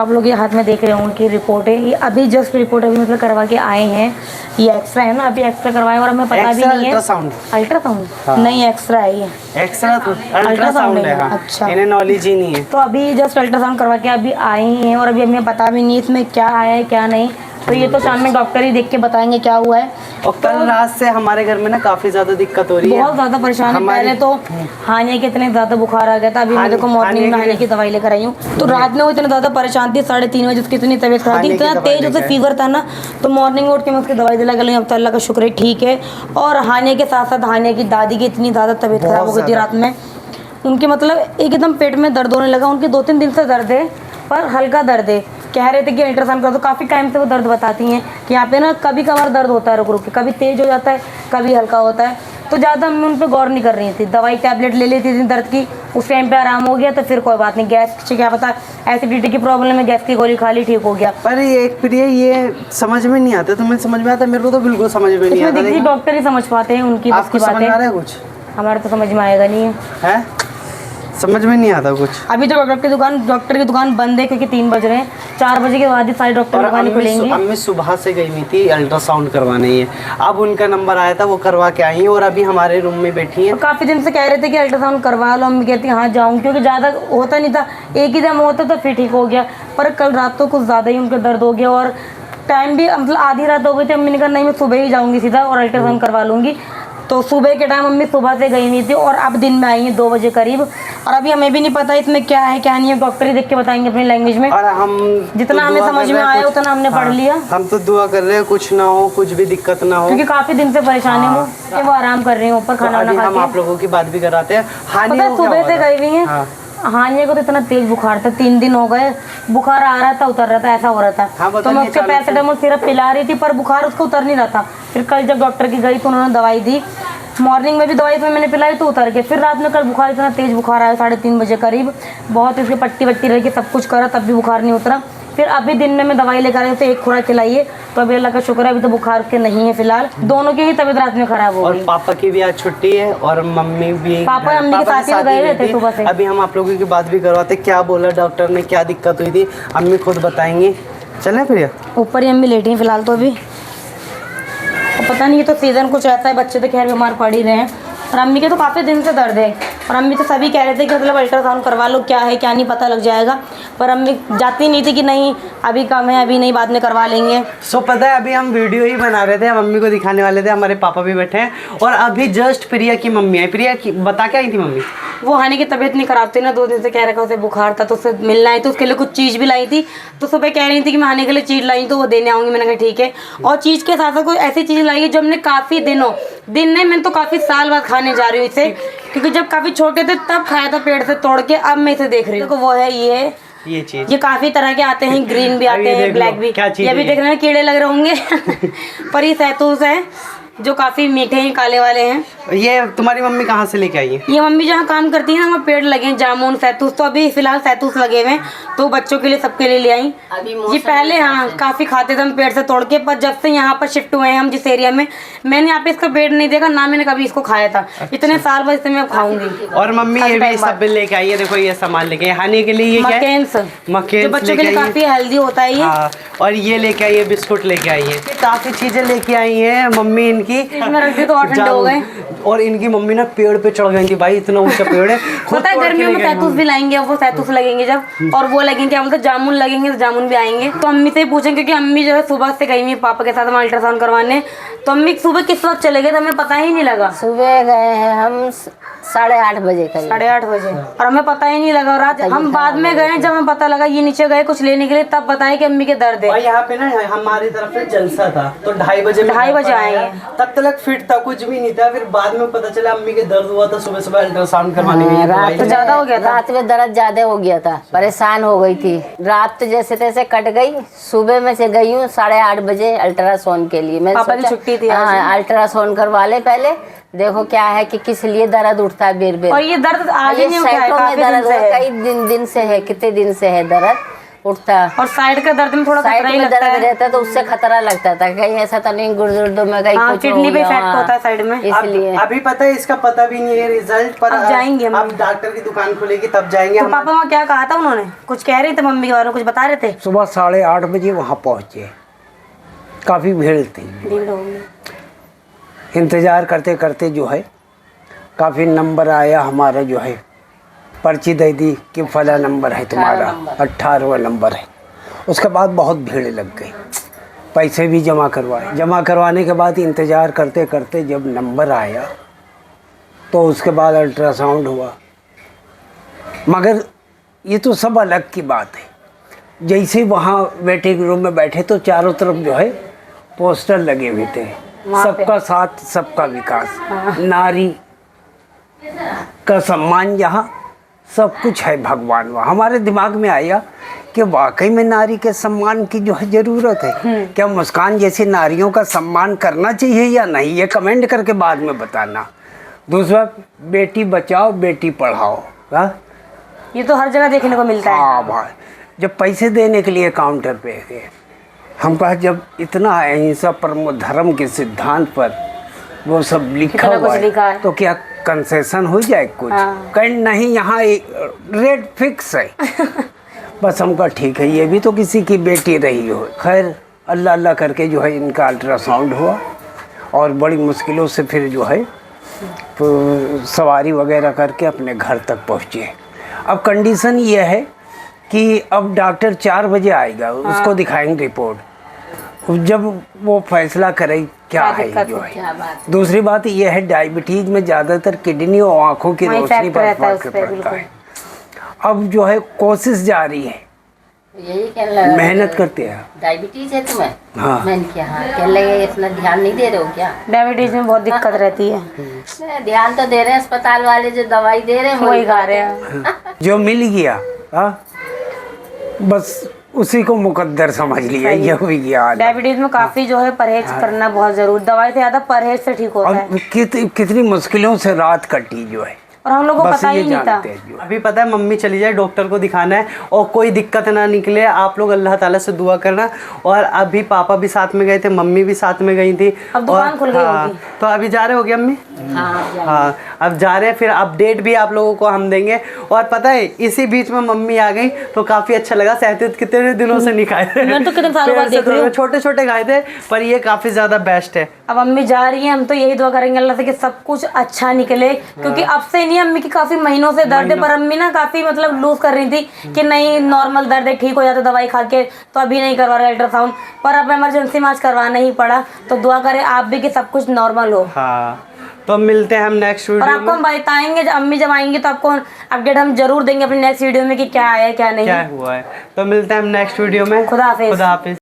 आप लोग ये हाथ में देख रहे हो उनकी रिपोर्ट है, ये अभी जस्ट रिपोर्ट अभी मतलब करवा के आए हैं। ये एक्सरा है ना, अभी एक्सरा करवाए और हमें पता भी नहीं है। अल्ट्रासाउंड हाँ। नहीं, एक्सरा है ये। एक्सरा अल्ट्रासाउंड है। हाँ। अच्छा, इन्हें नॉलेज ही नहीं है। तो अभी जस्ट अल्ट्रासाउंड करवा के अभी आए ही हैं और अभी हमें पता भी नहीं है इसमें क्या आया है क्या नहीं। तो ये तो शाम में डॉक्टर ही देख के बताएंगे क्या हुआ है। और कल रात से हमारे घर में ना काफी ज्यादा दिक्कत हो रही है, बहुत ज्यादा परेशान है। पहले तो हानिया के इतने ज्यादा बुखार आ गया था, अभी मैं देखो मॉर्निंग में हानिया की दवाई लेकर आई हूँ। तो रात में वो इतने ज्यादा परेशान थी, 3:30 बजे उसकी इतनी तबीयत खराब थी, इतना तेज उसे फीवर था ना। तो मॉर्निंग उठ के मैं उसकी दवाई दिला गई, अब तो अल्लाह का शुक्र है ठीक है। और हानिया के साथ साथ हानिया की दादी की इतनी ज्यादा तबीयत खराब हो गई थी रात में, उनके मतलब एकदम पेट में दर्द होने लगा। उनके 2-3 दिन से दर्द है पर हल्का दर्द है। कह रहे थे कि अल्ट्रासाउंड कर दो, काफ़ी टाइम से वो दर्द बताती हैं कि यहाँ पे ना कभी कभार दर्द होता है रुक रुक के, कभी तेज हो जाता है कभी हल्का होता है। तो ज़्यादा मैं उन पर गौर नहीं कर रही थी, दवाई टैबलेट ले लेती थी दर्द की, उस टाइम पे आराम हो गया तो फिर कोई बात नहीं। गैस से क्या पता एसिडिटी की प्रॉब्लम है, गैस की गोली खा ली ठीक हो गया। पर ये एक प्रिय ये समझ में नहीं आता, तुम्हें समझ में आता? मेरे को तो बिल्कुल समझ में नहीं आता। देखिए डॉक्टर ही समझ पाते हैं, उनकी बस की बात है। कुछ हमारे तो समझ में आएगा नहीं है, समझ में नहीं आता कुछ। अभी तो डॉक्टर की दुकान बंद है क्योंकि 3 बज रहे हैं, 4 बजे के बाद ही सारी डॉक्टर दुकानें खुलेंगी। अम्मी सुबह से गई हुई थी अल्ट्रासाउंड करवाने ही, अब उनका नंबर आया था वो करवा के आई और अभी हमारे रूम में बैठी हैं। काफ़ी दिन से कह रहे थे कि अल्ट्रासाउंड करवा लो, अम्मी कहती हाँ जाऊँ, क्योंकि ज़्यादा होता नहीं था, एक ही दम होता तो फिर ठीक हो गया। पर कल रात तो कुछ ज़्यादा ही उनका दर्द हो गया और टाइम भी मतलब आधी रात हो गई थी। अम्मी ने कहा नहीं मैं सुबह ही जाऊँगी सीधा और अल्ट्रासाउंड करवा लूँगी। तो सुबह के टाइम मम्मी सुबह से गई हुई थी और अब दिन में आई है 2 बजे करीब। और अभी हमें भी नहीं पता इसमें क्या है क्या नहीं है, डॉक्टर ही देख के बताएंगे अपनी लैंग्वेज में। और हम जितना हमें समझ में आया उतना हमने पढ़ लिया। हम तो दुआ कर रहे हैं कुछ ना हो, कुछ भी दिक्कत ना हो, क्योंकि काफी दिन से परेशान है वो आराम कर रही है ऊपर खाना वाना खा के। हम आप लोगों की बात भी कराते हैं। पता है सुबह से गई हुई है, हानिया को तो इतना तेज बुखार था, 3 दिन हो गए बुखार आ रहा था उतर रहा था, ऐसा हो रहा था। तो मैं उसके पैरासिटामोल सिरप पिला रही थी पर बुखार उसको उतर नहीं रहा था। फिर कल जब डॉक्टर की गई तो उन्होंने दवाई दी, मॉर्निंग में भी दवाई मैंने पिलाई तो उतर गए। फिर रात में कल बुखार इतना तेज बुखार आया 3:30 बजे करीब, बहुत इसकी पट्टी वट्टी रह के सब कुछ करा तब भी बुखार नहीं उतरा। फिर अभी दिन में मैं दवाई लेकर आई तो 1 खुराक खिलाई है, तो अभी अल्लाह का शुक्र है अभी तो बुखार के नहीं है फिलहाल। दोनों की ही तबीयत रात में खराब हो गई। और पापा की भी आज छुट्टी है और मम्मी भी, पापा अम्मी के साथ ही गए थे सुबह से। अभी हम आप लोगों की बात भी करवाते, क्या बोला डॉक्टर ने, क्या दिक्कत हुई थी, अम्मी खुद बताएंगी। चलें फिर ऊपर ही अम्मी लेटी हैं फिलहाल तो अभी, पता नहीं तो सीजन कुछ ऐसा है, बच्चे तो खैर बीमार पड़ ही रहे हैं। और अम्मी के तो काफ़ी दिन से दर्द है और अम्मी तो सभी कह रहे थे कि मतलब अल्ट्रासाउंड करवा लो, क्या है क्या नहीं पता लग जाएगा। पर अम्मी जाती नहीं थी कि नहीं अभी कम है अभी नहीं बाद में करवा लेंगे। सो पता है अभी हम वीडियो ही बना रहे थे, हम मम्मी को दिखाने वाले थे, हमारे पापा भी बैठे हैं और अभी जस्ट प्रिया की मम्मी आई। प्रिया की बता के आई थी मम्मी, वो हानि की तबीयत नहीं खराब थी ना, 2 दिन से कह रखा उसे बुखार था तो उससे मिलना है, तो उसके लिए कुछ चीज़ भी लाई थी। तो सुबह कह रही थी कि मैं हानि के लिए चीज़ लाई तो वो देने आऊँगी। मैंने कहा ठीक है। और चीज़ के साथ साथ कोई ऐसी चीज़ लाई है जो हमने काफ़ी दिन नहीं मैंने तो काफ़ी साल बाद खाने जा रही हूँ इसे, क्योंकि जब काफ़ी छोटे थे तब खाया था पेड़ से तोड़ के, अब मैं इसे देख रही हूँ। तो वो है ये चीज़, ये काफ़ी तरह के आते हैं, ग्रीन भी आते हैं ब्लैक भी। ये भी देखने में कीड़े लग रहे होंगे पर ये सैतूस है जो काफ़ी मीठे हैं, काले वाले हैं। ये तुम्हारी मम्मी कहाँ से लेके आई है? ये मम्मी जहाँ काम करती है ना वहाँ पेड़ लगे हैं जामुन सैतूस, तो अभी फिलहाल सैतूस लगे हुए हैं तो बच्चों के लिए सबके लिए ले आई। ये पहले हाँ काफ़ी खाते थे हम पेड़ से तोड़ के, पर जब से यहाँ पर शिफ्ट हुए हैं हम जिस एरिया में, मैंने यहाँ पे इसका पेड़ नहीं देखा ना, मैंने कभी इसको खाया था। इतने साल बाद इसे मैं खाऊंगी। और मम्मी ये भी सब लेके आई है, देखो ये सामान लेके हानि के लिए, ये मकेन्स बच्चों के लिए काफ़ी हेल्दी होता है ये। और ये लेके आई है, बिस्कुट लेके आई है, काफ़ी चीज़ें लेके आई है मम्मी इनकी। तो और ठंडे हो गए। और इनकी मम्मी ना पेड़ पे चढ़ गई थी भाई, इतना ऊंचा पेड़ है। पता है गर्मियों में सैतूस भी लाएंगे, वो सैतूस लगेंगे जब, और वो लगेंगे क्या बोलते जामुन लगेंगे तो जामुन भी आएंगे। तो अम्मी से ही पूछेंगे क्योंकि अम्मी जो है सुबह से गई हुई पापा के साथ हम अल्ट्रासाउंड करवाने। तो अम्मी सुबह किस वक्त चले गए तो हमें पता ही नहीं लगा। सुबह गए हैं हम 8:30 बजे करीब, 8:30 बजे, और हमें पता ही नहीं लगा। रात हम बाद में गए जब हमें पता लगा, ये नीचे गए कुछ लेने के लिए तब बताया कि अम्मी के दर्द है। और यहाँ पे ना हमारी तरफ से जलसा था तो 2:30 बजे आए, तब तक फिट था, कुछ भी नहीं था। फिर बाद में पता चला अम्मी के दर्द हुआ था, सुबह सुबह अल्ट्रासाउंड करवाने गई। रात तो ज्यादा हो गया था, रात में दर्द ज्यादा हो गया था, परेशान हो गई थी। रात तो जैसे तैसे कट गई, सुबह में से गई हूँ 8:30 बजे अल्ट्रासाउंड के लिए। मैं पापा की छुट्टी थी, अल्ट्रासाउंड करवा ले पहले, देखो क्या है कि किस लिए दर्द उठता है बेर। और ये दर्द आज नहीं दर्द कई दिन से है, कितने दिन से है दर्द, उठता। और साइड का दर्द में थोड़ा साइड खतरा ही में लगता दर्द है। रहता तो उससे खतरा लगता था, कहीं ऐसा तो नहीं गुर्दे में कहीं हाँ, कुछ हो किडनी पे गया, इफेक्ट हाँ। होता है साइड में। इसलिए अभी पता है इसका पता भी नहीं है रिजल्ट, पर अब जाएंगे हम। अब डॉक्टर की दुकान खुलेगी तब जाएंगे तो हम। पापा वहाँ क्या कहा था उन्होंने? कुछ कह रहे थे मम्मी के बारे में, कुछ बता रहे थे? सुबह 8:30 बजे वहाँ पहुँचे, काफ़ी भीड़ थी। भीड़ होगी। इंतज़ार करते करते जो है काफ़ी नंबर आया हमारा, जो है पर्ची दे दी कि फला नंबर है तुम्हारा, 18वां नंबर है। उसके बाद बहुत भीड़ लग गई, पैसे भी जमा करवाए। जमा करवाने के बाद इंतज़ार करते करते जब नंबर आया तो उसके बाद अल्ट्रासाउंड हुआ। मगर ये तो सब अलग की बात है। जैसे वहाँ वेटिंग रूम में बैठे तो चारों तरफ जो है पोस्टर लगे हुए थे, सबका साथ सबका विकास, नारी का सम्मान, यहाँ सब कुछ है भगवान। वहाँ हमारे दिमाग में आया कि वाकई में नारी के सम्मान की जो है ज़रूरत है। क्या मुस्कान जैसी नारियों का सम्मान करना चाहिए या नहीं, ये कमेंट करके बाद में बताना। दूसरा, बेटी बचाओ बेटी पढ़ाओ, हाँ ये तो हर जगह देखने को मिलता है। हाँ भाई, जब पैसे देने के लिए काउंटर पे गए, हम कहा जब इतना अहिंसा परमो धर्म के सिद्धांत पर वो सब लिखा इतना हुआ कुछ लिखा है है। तो क्या कंसेशन हो जाए कुछ? हाँ। कहीं नहीं, यहाँ एक रेट फिक्स है। बस हम कहा ठीक है, ये भी तो किसी की बेटी रही हो। खैर अल्लाह अल्लाह करके जो है इनका अल्ट्रासाउंड हुआ और बड़ी मुश्किलों से फिर जो है तो सवारी वगैरह करके अपने घर तक पहुँचे। अब कंडीशन ये है कि अब डॉक्टर 4 बजे आएगा, उसको दिखाएंगे रिपोर्ट, जब वो फैसला करे क्या है दिक्कत जो है, है। दूसरी बात यह है डायबिटीज में ज़्यादातर किडनी और आँखों की वहीं रोशनी इफेक्ट पर रहता है फर्क उस पे, पड़ता बिल्कुल। है। अब जो है कोशिश जारी है, यही कहने लगा, मेहनत करते हैं। डायबिटीज है तुम्हें? हाँ। मैंने क्या, हाँ कहने लगे इतना ध्यान नहीं दे रहे हो क्या? डायबिटीज में बहुत दिक्कत रहती है। ध्यान तो दे रहे हैं, अस्पताल वाले जो दवाई दे रहे हैं वही खा रहे हैं। जो मिल गया हाँ, बस उसी को मुकद्दर समझ लिया, ये हुई गया। डायबिटीज में काफी जो है परहेज करना बहुत जरूरी, दवाई से ज्यादा परहेज से ठीक होता है। और कितनी मुश्किलों से रात कटी जो है, और हम लोग को बस पता ये ही नहीं था। जानते हैं जो है। अभी पता है मम्मी चली जाए, डॉक्टर को दिखाना है और कोई दिक्कत ना निकले। आप लोग अल्लाह ताला से दुआ करना। और अभी पापा भी साथ में गए थे, मम्मी भी साथ में गई थी। अब दुकान खुल गई होगी। तो अभी जा रहे हो गए अम्मी? हाँ, अब जा रहे हैं। फिर अपडेट भी आप लोगों को हम देंगे। और पता है इसी बीच में मम्मी आ गई तो काफी अच्छा लगा। सहतूत कितने दिनों से नहीं खाए थे, मैं तो कितने सालों बाद देख रही हूँ। छोटे छोटे खाए थे, पर ये काफी ज्यादा बेस्ट है। अब अम्मी जा रही है, हम तो यही दुआ करेंगे अल्लाह से कि सब कुछ अच्छा निकले, क्योंकि अब से नहीं, अम्मी की काफी महीनों से दर्द है, पर अम्मी ना काफी मतलब लूज कर रही थी कि नहीं नॉर्मल दर्द है, ठीक हो जाता दवाई खा के, तो अभी नहीं करवा रहा अल्ट्रासाउंड, पर अब इमरजेंसी में आज करवाना ही पड़ा। तो दुआ करें आप भी कि सब कुछ नॉर्मल हो। हाँ, तो मिलते हैं हम नेक्स्ट और वीडियो आपको हम बताएंगे, जब अम्मी जब आएंगी तो आपको अपडेट हम जरूर देंगे अपनी नेक्स्ट वीडियो में कि क्या आया क्या नहीं। क्या हुआ है। तो मिलते हैं हम नेक्स्ट वीडियो में। खुदा हाफिज। खुदा हाफिज।